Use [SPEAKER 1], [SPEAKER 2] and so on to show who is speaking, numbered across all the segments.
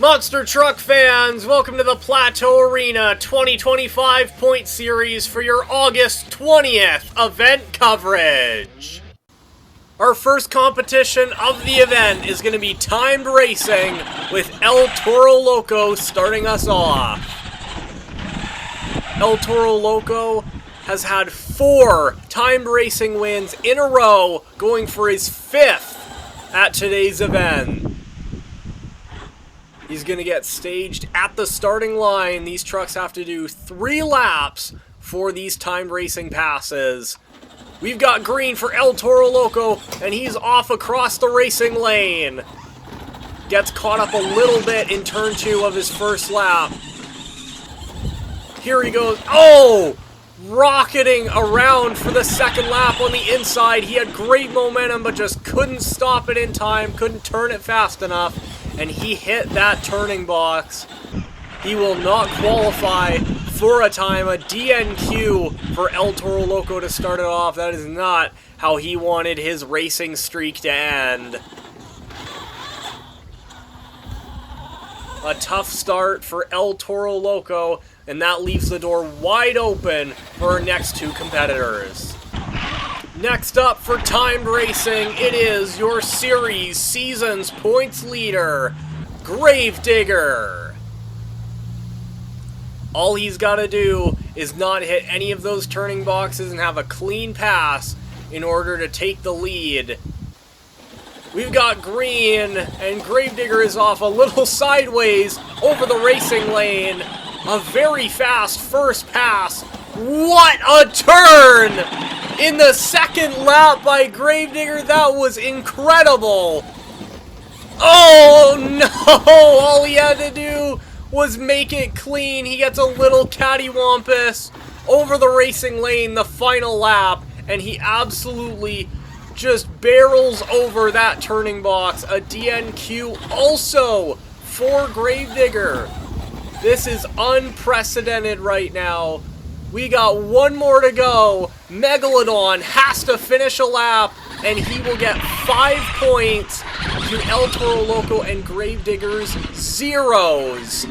[SPEAKER 1] Monster Truck fans, welcome to the Plateau Arena 2025 point series for your August 20th event coverage. Our first competition of the event is going to be timed racing with El Toro Loco starting us off. El Toro Loco has had 4 timed racing wins in a row, going for his 5th at today's event. He's going to get staged at the starting line. These trucks have to do 3 laps for these timed racing passes. We've got green for El Toro Loco, and he's off across the racing lane. Gets caught up a little bit in turn 2 of his first lap. Here he goes. Oh! Rocketing around for the second lap on the inside. He had great momentum, but just couldn't stop it in time, couldn't turn it fast enough, and he hit that turning box. He will not qualify for a time. A DNQ for El Toro Loco to start it off. That is not how he wanted his racing streak to end. A tough start for El Toro Loco, and that leaves the door wide open for our next 2 competitors. Next up for timed racing, it is your series season's points leader, Gravedigger. All he's got to do is not hit any of those turning boxes and have a clean pass in order to take the lead. We've got green, and Gravedigger is off a little sideways over the racing lane. A very fast first pass. What a turn! In the second lap by Gravedigger, that was incredible. Oh no! All he had to do was make it clean. He gets a little cattywampus over the racing lane the final lap, and he absolutely just barrels over that turning box. A DNQ also for Gravedigger. This is unprecedented right now. We got 1 more to go. Megalodon has to finish a lap, and he will get 5 points to El Toro Loco and Gravedigger's 0s.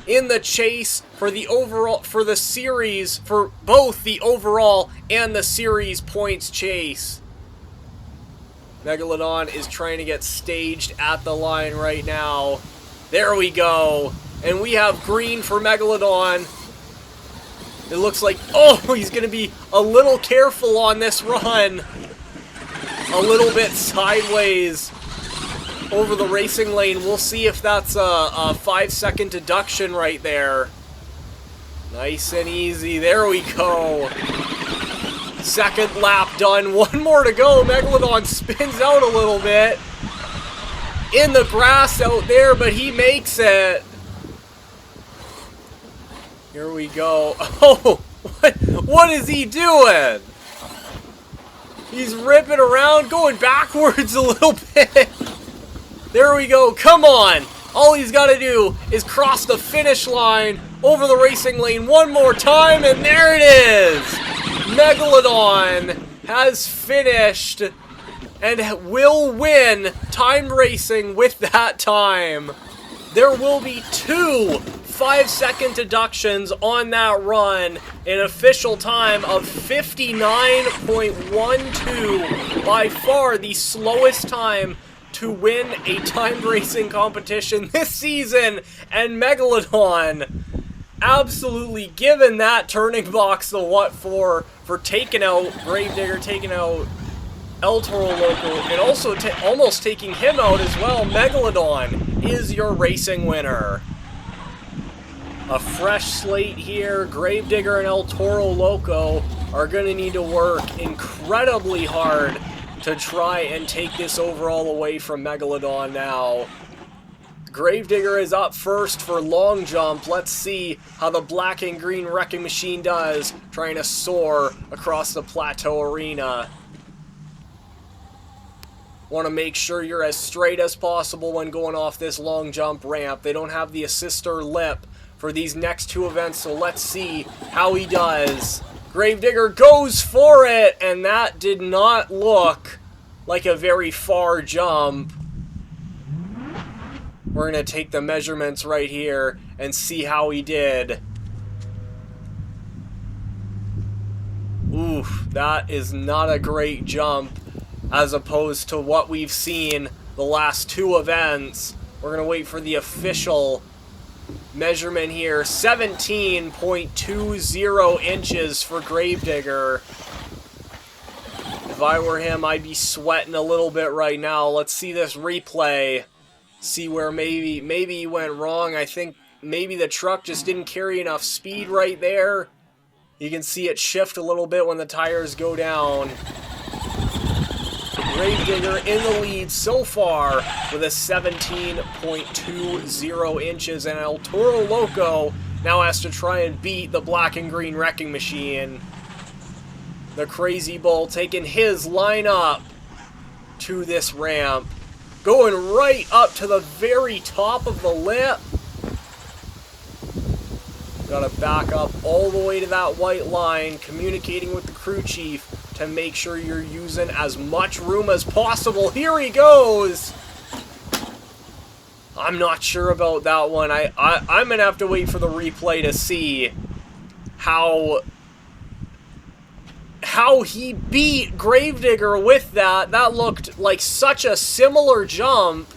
[SPEAKER 1] In the chase for the overall, for the series, for both the overall and the series points chase. Megalodon is trying to get staged at the line right now. There we go. And we have green for Megalodon. It looks like, oh, he's going to be a little careful on this run. A little bit sideways over the racing lane. We'll see if that's a 5-second deduction right there. Nice and easy. There we go. Second lap done. 1 more to go. Megalodon spins out a little bit in the grass out there, but he makes it. Here we go. Oh, what is he doing? He's ripping around, going backwards a little bit. There we go. Come on. All he's got to do is cross the finish line over the racing lane 1 more time, and there it is. Megalodon has finished and will win timed racing with that time. There will be 2 5-second deductions on that run, an official time of 59.12, by far the slowest time to win a timed racing competition this season, and Megalodon absolutely given that turning box the what for taking out Gravedigger, taking out El Toro Loco, and also almost taking him out as well. Megalodon is your racing winner. A fresh slate here. Gravedigger and El Toro Loco are going to need to work incredibly hard to try and take this overall away from Megalodon now. Gravedigger is up first for long jump. Let's see how the black and green wrecking machine does, trying to soar across the Plateau Arena. Want to make sure you're as straight as possible when going off this long jump ramp. They don't have the assister lip for these next 2 events, so let's see how he does. Gravedigger goes for it, and that did not look like a very far jump. We're going to take the measurements right here and see how he did. Oof, that is not a great jump as opposed to what we've seen the last two events. We're going to wait for the official measurement here. 17.20 inches for Gravedigger. If I were him, I'd be sweating a little bit right now. Let's see this replay. See where maybe he went wrong. I think maybe the truck just didn't carry enough speed right there. You can see it shift a little bit when the tires go down. Gravedigger in the lead so far with a 17.20 inches, and El Toro Loco now has to try and beat the black and green wrecking machine. The Crazy Bull taking his line up to this ramp, going right up to the very top of the lip. Gotta back up all the way to that white line, communicating with the crew chief to make sure you're using as much room as possible. Here he goes! I'm not sure about that one. I'm gonna have to wait for the replay to see how he beat Gravedigger with that. That looked like such a similar jump,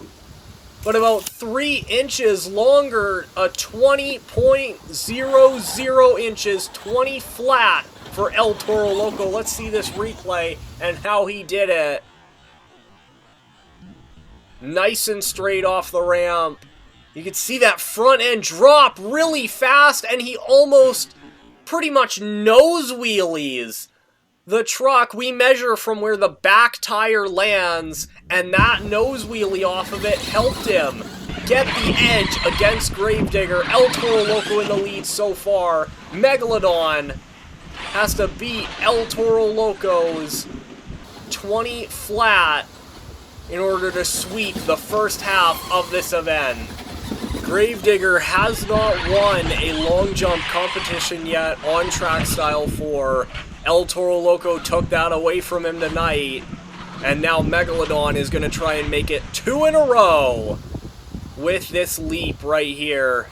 [SPEAKER 1] but about 3 inches longer, a 20.00 inches, 20 flat for El Toro Loco. Let's see this replay and how he did it. Nice and straight off the ramp. You can see that front end drop really fast, and he almost pretty much nose wheelies the truck. We measure from where the back tire lands, and that nose wheelie off of it helped him get the edge against Gravedigger. El Toro Loco in the lead so far. Megalodon has to beat El Toro Loco's 20 flat in order to sweep the first half of this event. Gravedigger has not won a long jump competition yet on Track Style 4. El Toro Loco took that away from him tonight, and now Megalodon is going to try and make it 2 in a row with this leap right here.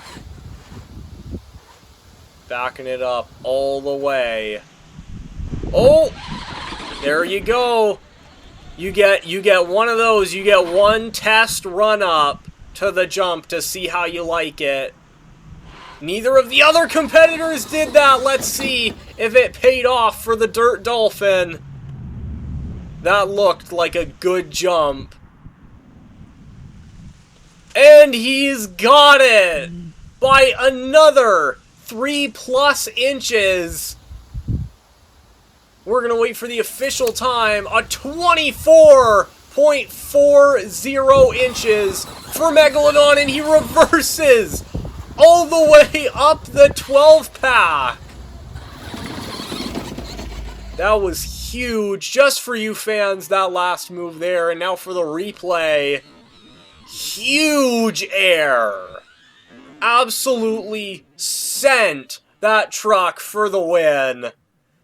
[SPEAKER 1] Backing it up all the way. Oh! There you go. You get one of those. You get one test run up to the jump to see how you like it. Neither of the other competitors did that. Let's see if it paid off for the Dirt Dolphin. That looked like a good jump. And he's got it by another 3+ inches. We're going to wait for the official time. A 24.40 inches for Megalodon, and he reverses all the way up the 12-pack. That was huge. Just for you fans, that last move there. And now for the replay. Huge air. Absolutely sent that truck for the win.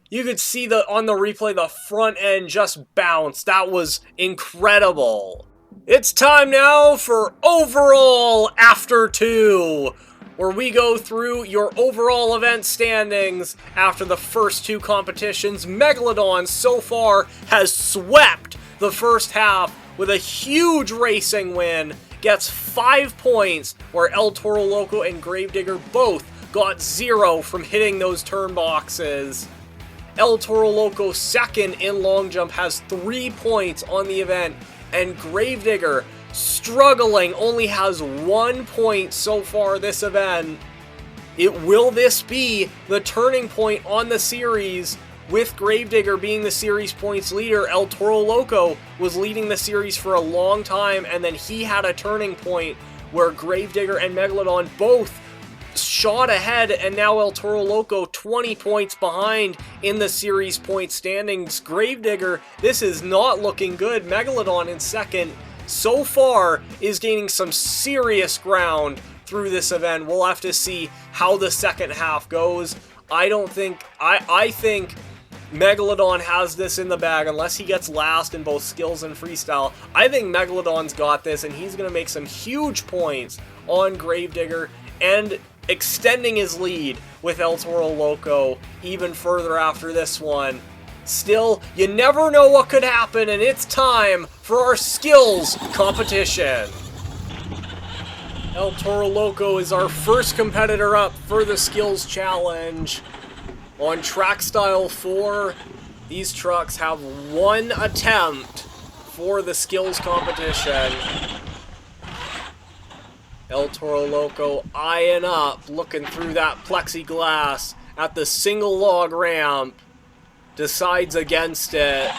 [SPEAKER 1] You could see on the replay, the front end just bounced. That was incredible. It's time now for Overall After 2, where we go through your overall event standings after the first two competitions. Megalodon so far has swept the first half with a huge racing win, gets 5 points, where El Toro Loco and Gravedigger both got 0 from hitting those turn boxes. El Toro Loco second in long jump has 3 points on the event, and Gravedigger, struggling, only has 1 point so far this event. Will this be the turning point on the series, with Gravedigger being the series points leader? El Toro Loco was leading the series for a long time, and then he had a turning point where Gravedigger and Megalodon both shot ahead, and now El Toro Loco 20 points behind in the series point standings. Gravedigger, this is not looking good. Megalodon in second so far is gaining some serious ground through this event. We'll have to see how the second half goes. I think Megalodon has this in the bag unless he gets last in both skills and freestyle. I think Megalodon's got this, and he's going to make some huge points on Gravedigger and extending his lead with El Toro Loco even further after this one. Still, you never know what could happen, and it's time for our skills competition. El Toro Loco is our first competitor up for the skills challenge. On Track Style 4, these trucks have one attempt for the skills competition. El Toro Loco eyeing up, looking through that plexiglass at the single log ramp. Decides against it.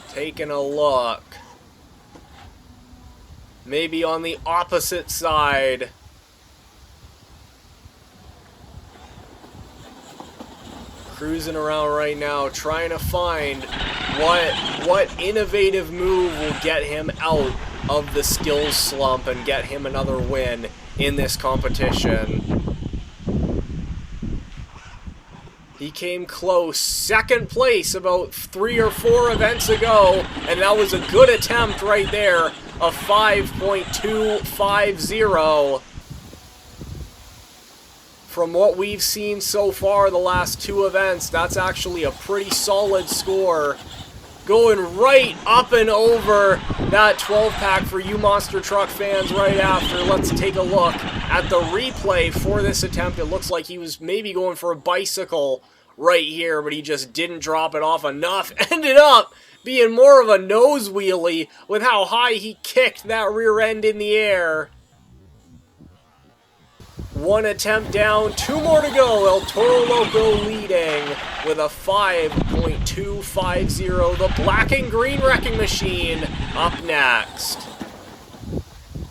[SPEAKER 1] Taking a look. Maybe on the opposite side. Cruising around right now, trying to find what innovative move will get him out of the skills slump and get him another win in this competition. He came close, second place about 3 or 4 events ago, and that was a good attempt right there, a 5.250. From what we've seen so far the last 2 events, that's actually a pretty solid score. Going right up and over that 12-pack for you Monster Truck fans right after. Let's take a look at the replay for this attempt. It looks like he was maybe going for a bicycle right here, but he just didn't drop it off enough. Ended up being more of a nose wheelie with how high he kicked that rear end in the air. 1 attempt down, 2 more to go. El Toro Loco leading with a 5.250. The black and green wrecking machine up next.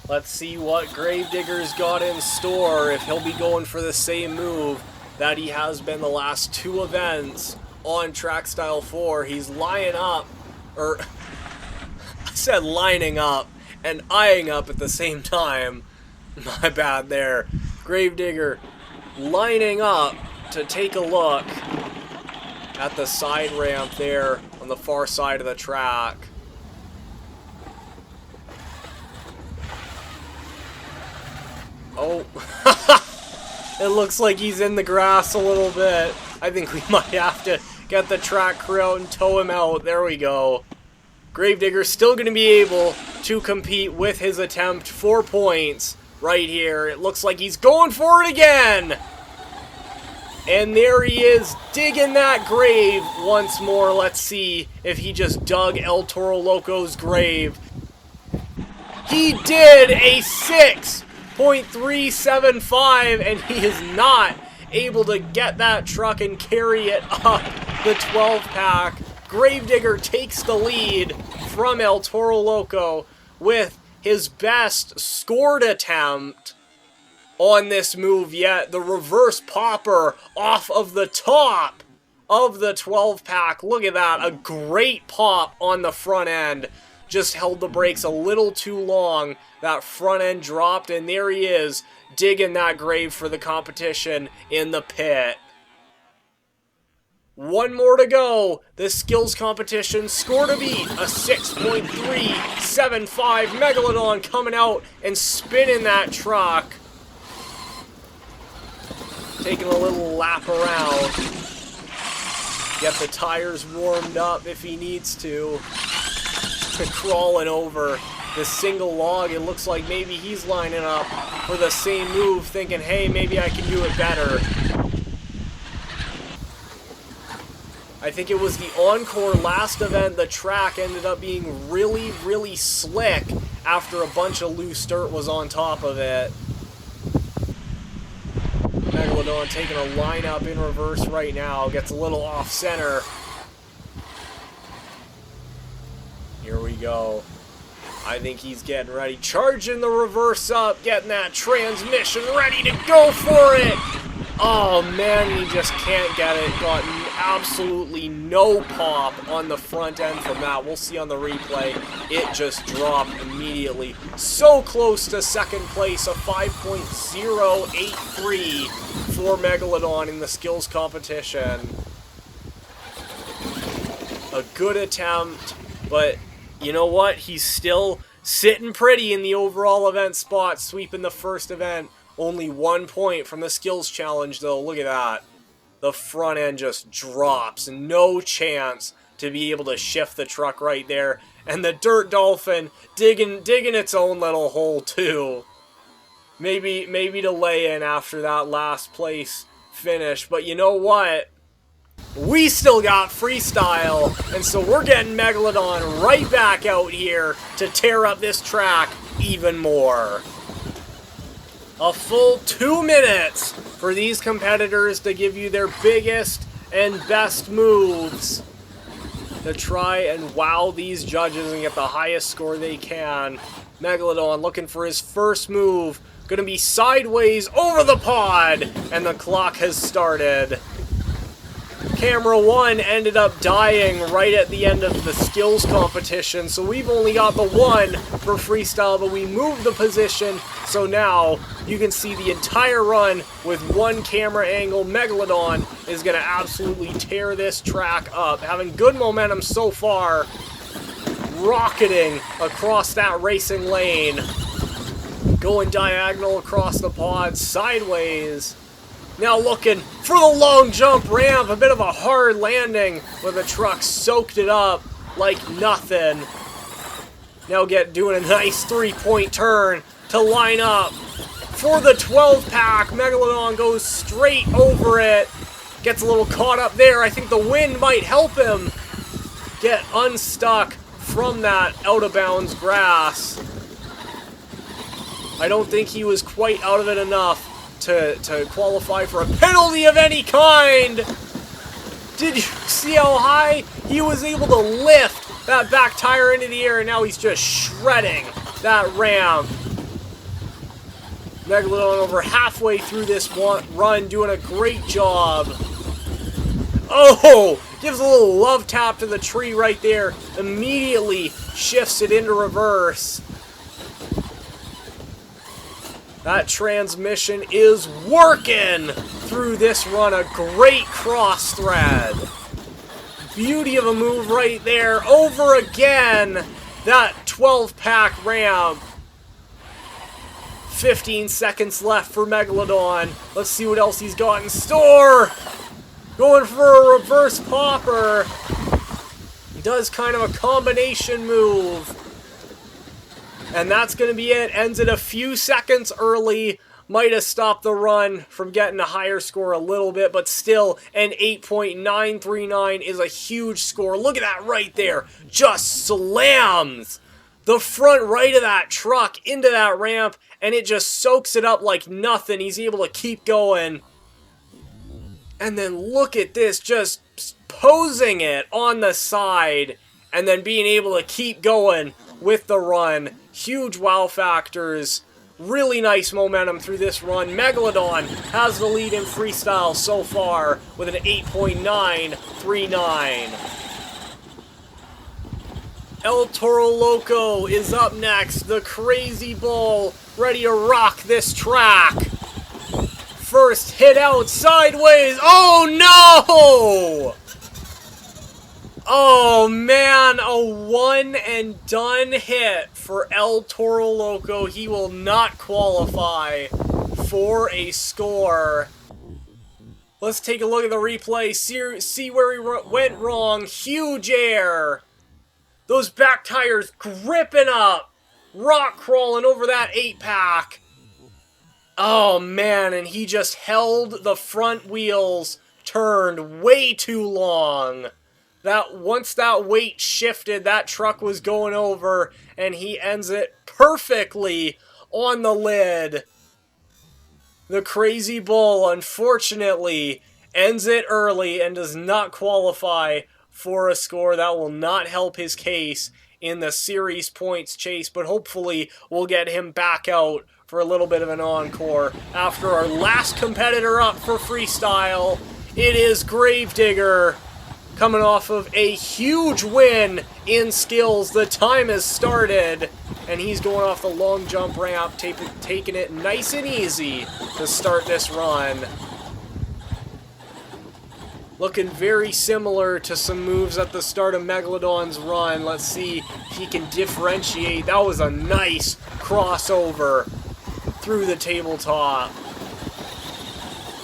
[SPEAKER 1] Let's see what Gravedigger's got in store, if he'll be going for the same move that he has been the last 2 events on Track Style 4. He's lining up, or I said lining up and eyeing up at the same time. My bad there. Gravedigger lining up to take a look at the side ramp there on the far side of the track. Oh, it looks like he's in the grass a little bit. I think we might have to get the track crew out and tow him out. There we go. Gravedigger's still going to be able to compete with his attempt for points right here. It looks like he's going for it again. And there he is, digging that grave once more. Let's see if he just dug El Toro Loco's grave. He did a 6.375, and he is not able to get that truck and carry it up the 12-pack. Gravedigger takes the lead from El Toro Loco with his best scored attempt on this move yet. The reverse popper off of the top of the 12-pack. Look at that, a great pop on the front end. Just held the brakes a little too long. That front end dropped, and there he is, digging that grave for the competition in the pit. 1 more to go. This skills competition score to beat, a 6.375. Megalodon coming out and spinning that truck. Taking a little lap around. Get the tires warmed up if he needs to. Crawling over the single log. It looks like maybe he's lining up for the same move, thinking, hey, maybe I can do it better. I think it was the Encore last event. The track ended up being really, really slick after a bunch of loose dirt was on top of it. Megalodon taking a lineup in reverse right now. Gets a little off center. Here we go. I think he's getting ready. Charging the reverse up. Getting that transmission ready to go for it. Oh man, he just can't get it. Got absolutely no pop on the front end from that. We'll see on the replay. It just dropped immediately. So close to second place, a 5.083 for Megalodon in the skills competition. A good attempt, but you know what? He's still sitting pretty in the overall event spot, sweeping the first event. Only 1 point from the skills challenge, though. Look at that. The front end just drops. No chance to be able to shift the truck right there. And the Dirt Dolphin digging its own little hole, too. Maybe to lay in after that last place finish. But you know what? We still got freestyle, and so we're getting Megalodon right back out here to tear up this track even more. A full 2 minutes for these competitors to give you their biggest and best moves to try and wow these judges and get the highest score they can. Megalodon looking for his first move. Gonna be sideways over the pod, and the clock has started. Camera 1 ended up dying right at the end of the skills competition, so we've only got the 1 for freestyle, but we moved the position, so now you can see the entire run with 1 camera angle. Megalodon is going to absolutely tear this track up, having good momentum so far, rocketing across that racing lane, going diagonal across the pod, sideways. Now looking for the long jump ramp, a bit of a hard landing, but the truck soaked it up like nothing. Now doing a nice 3-point turn to line up for the 12-pack. Megalodon goes straight over it, gets a little caught up there. I think the wind might help him get unstuck from that out-of-bounds grass. I don't think he was quite out of it enough to qualify for a penalty of any kind. Did you see how high he was able to lift that back tire into the air, and now he's just shredding that ramp. Megalodon over halfway through this run, doing a great job. Oh, gives a little love tap to the tree right there, immediately shifts it into reverse. That transmission is working through this run. A great cross thread. Beauty of a move right there. Over again. That 12-pack ramp. 15 seconds left for Megalodon. Let's see what else he's got in store. Going for a reverse popper. He does kind of a combination move. And that's going to be it. Ends it a few seconds early. Might have stopped the run from getting a higher score a little bit, but still an 8.939 is a huge score. Look at that right there. Just slams the front right of that truck into that ramp, and it just soaks it up like nothing. He's able to keep going. And then look at this, just posing it on the side, and then being able to keep going with the run. Huge wow factors. Really nice momentum through this run. Megalodon has the lead in freestyle so far with an 8.939. El Toro Loco is up next. The Crazy Bull ready to rock this track. First hit out sideways. Oh no! Oh man, a one and done hit for El Toro Loco. He will not qualify for a score. Let's take a look at the replay, see where he went wrong. Huge air. Those back tires gripping up, rock crawling over that 8-pack. Oh man, and he just held the front wheels turned way too long. Once that weight shifted, that truck was going over, and he ends it perfectly on the lid. The Crazy Bull, unfortunately, ends it early and does not qualify for a score. That will not help his case in the series points chase, but hopefully we'll get him back out for a little bit of an encore after our last competitor up for freestyle It is Gravedigger coming off of a huge win in skills. The time has started, and he's going off the long jump ramp, taking it nice and easy to start this run. Looking very similar to some moves at the start of Megalodon's run. Let's see if he can differentiate. That was a nice crossover through the tabletop.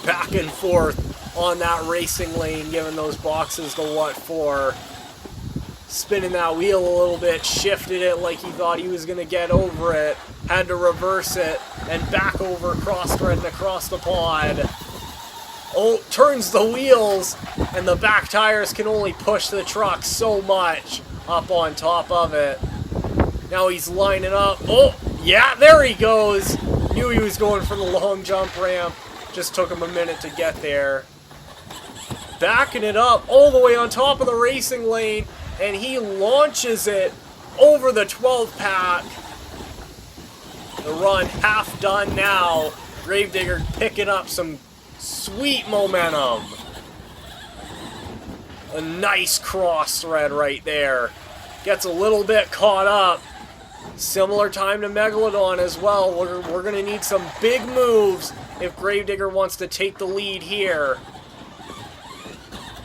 [SPEAKER 1] Back and forth on that racing lane, giving those boxes the what for. Spinning that wheel a little bit, shifted it like he thought he was going to get over it. Had to reverse it, and back over, cross-threading across the pod. Oh, turns the wheels, and the back tires can only push the truck so much up on top of it. Now he's lining up. Oh, yeah, there he goes. Knew he was going for the long jump ramp. Just took him a minute to get there. Backing it up all the way on top of the racing lane, and he launches it over the 12-pack. The run half done now. Gravedigger picking up some sweet momentum. A nice cross thread right there. Gets a little bit caught up. Similar time to Megalodon as well. We're going to need some big moves if Gravedigger wants to take the lead here.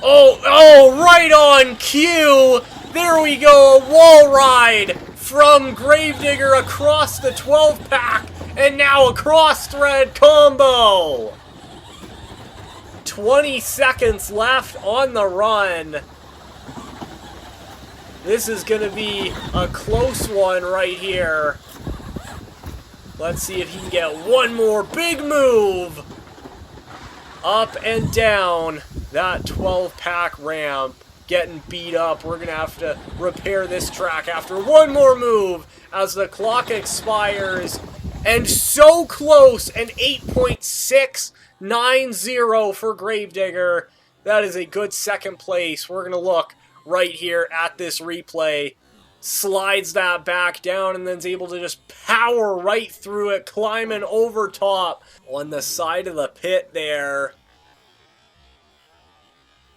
[SPEAKER 1] Oh, right on cue. There we go, a wall ride from Gravedigger across the 12-pack, and now a cross-thread combo. 20 seconds left on the run. This is going to be a close one right here. Let's see if he can get one more big move. Up and down that 12-pack ramp. Getting beat up. We're going to have to repair this track after one more move as the clock expires. And so close, an 8.690 for Gravedigger. That is a good second place. We're going to look right here at this replay. Slides that back down and then is able to just power right through it, climbing over top on the side of the pit there.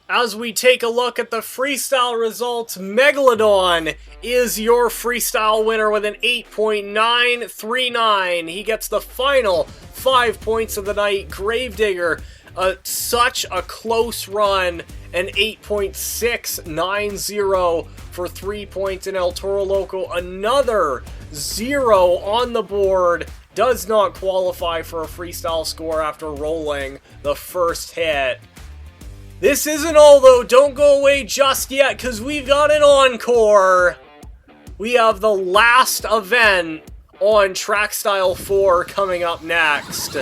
[SPEAKER 1] As we take a look at the freestyle results, Megalodon is your freestyle winner with an 8.939. He gets the final 5 points of the night. Gravedigger, such a close run, an 8.690 for 3 points in El Toro Loco. Another 0 on the board. Does not qualify for a freestyle score after rolling the first hit. This isn't all, though. Don't go away just yet, because we've got an encore. We have the last event on Track Style 4 coming up next.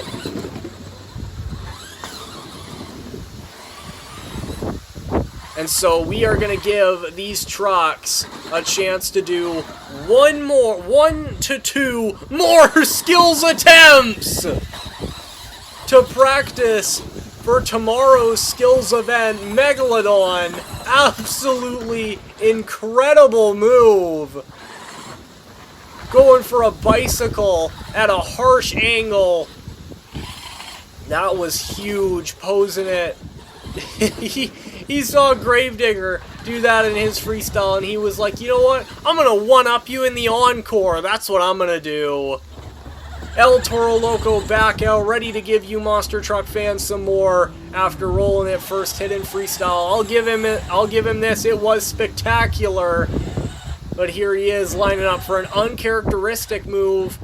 [SPEAKER 1] And so we are going to give these trucks a chance to do 1 to 2 more skills attempts to practice for tomorrow's skills event. Megalodon, absolutely incredible move. Going for a bicycle at a harsh angle. That was huge, posing it. He saw Gravedigger do that in his freestyle, and he was like, you know what? I'm going to one-up you in the encore. That's what I'm going to do. El Toro Loco back out, ready to give you Monster Truck fans some more after rolling it first hit in freestyle. I'll give him this. It was spectacular. But here he is lining up for an uncharacteristic move,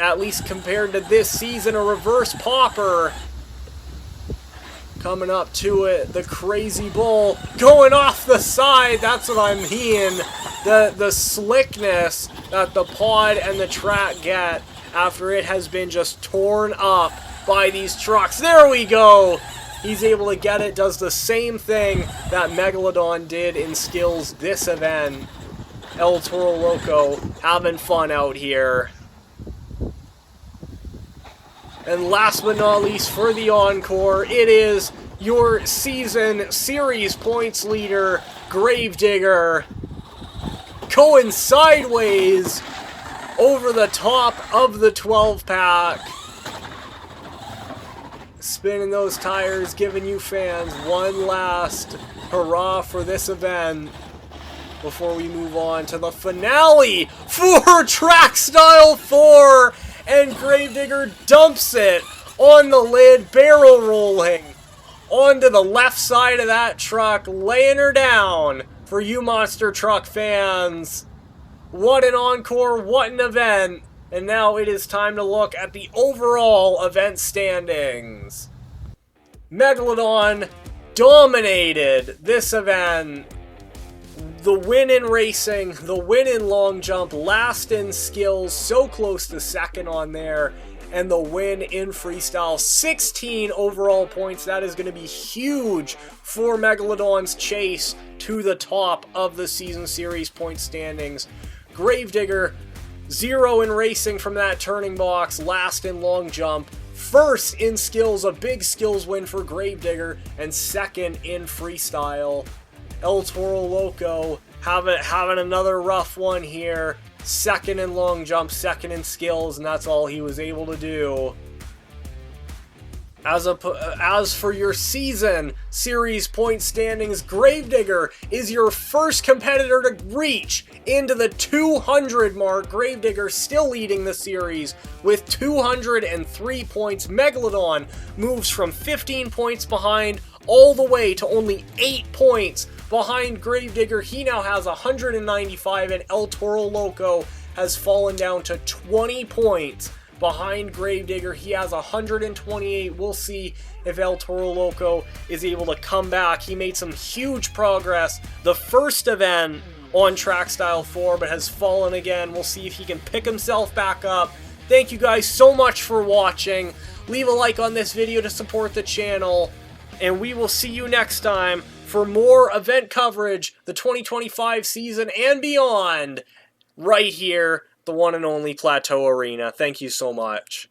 [SPEAKER 1] at least compared to this season, a reverse popper. Coming up to it, the Crazy Bull going off the side. That's what I mean. The slickness that the pod and the track get after it has been just torn up by these trucks. There we go. He's able to get it. Does the same thing that Megalodon did in skills this event. El Toro Loco having fun out here. And last but not least, for the encore, it is your season series points leader, Gravedigger, going sideways over the top of the 12-pack. spinning those tires, giving you fans one last hurrah for this event before we move on to the finale for Track Style 4, and Gravedigger dumps it on the lid, barrel rolling onto the left side of that truck, laying her down for you monster truck fans. What an encore, what an event. And now it is time to look at the overall event standings. Megalodon dominated this event. The win in racing, the win in long jump, last in skills, so close to second on there, and the win in freestyle. 16 overall points. That is going to be huge for Megalodon's chase to the top of the season series point standings. Gravedigger, 0 in racing from that turning box, last in long jump, first in skills, a big skills win for Gravedigger, and second in freestyle. El Toro Loco having another rough one here, second in long jump, second in skills, and that's all he was able to do. As for your season series point standings, Gravedigger is your first competitor to reach into the 200 mark. Gravedigger still leading the series with 203 points. Megalodon moves from 15 points behind all the way to only 8 points behind Gravedigger. He now has 195, and El Toro Loco has fallen down to 20 points behind Gravedigger. He has 128. We'll see if El Toro Loco is able to come back. He made some huge progress the first event on Track Style 4, but has fallen again. We'll see if he can pick himself back up. Thank you guys so much for watching. Leave a like on this video to support the channel, and we will see you next time for more event coverage, the 2025 season and beyond, right here, the one and only Plateau Arena. Thank you so much.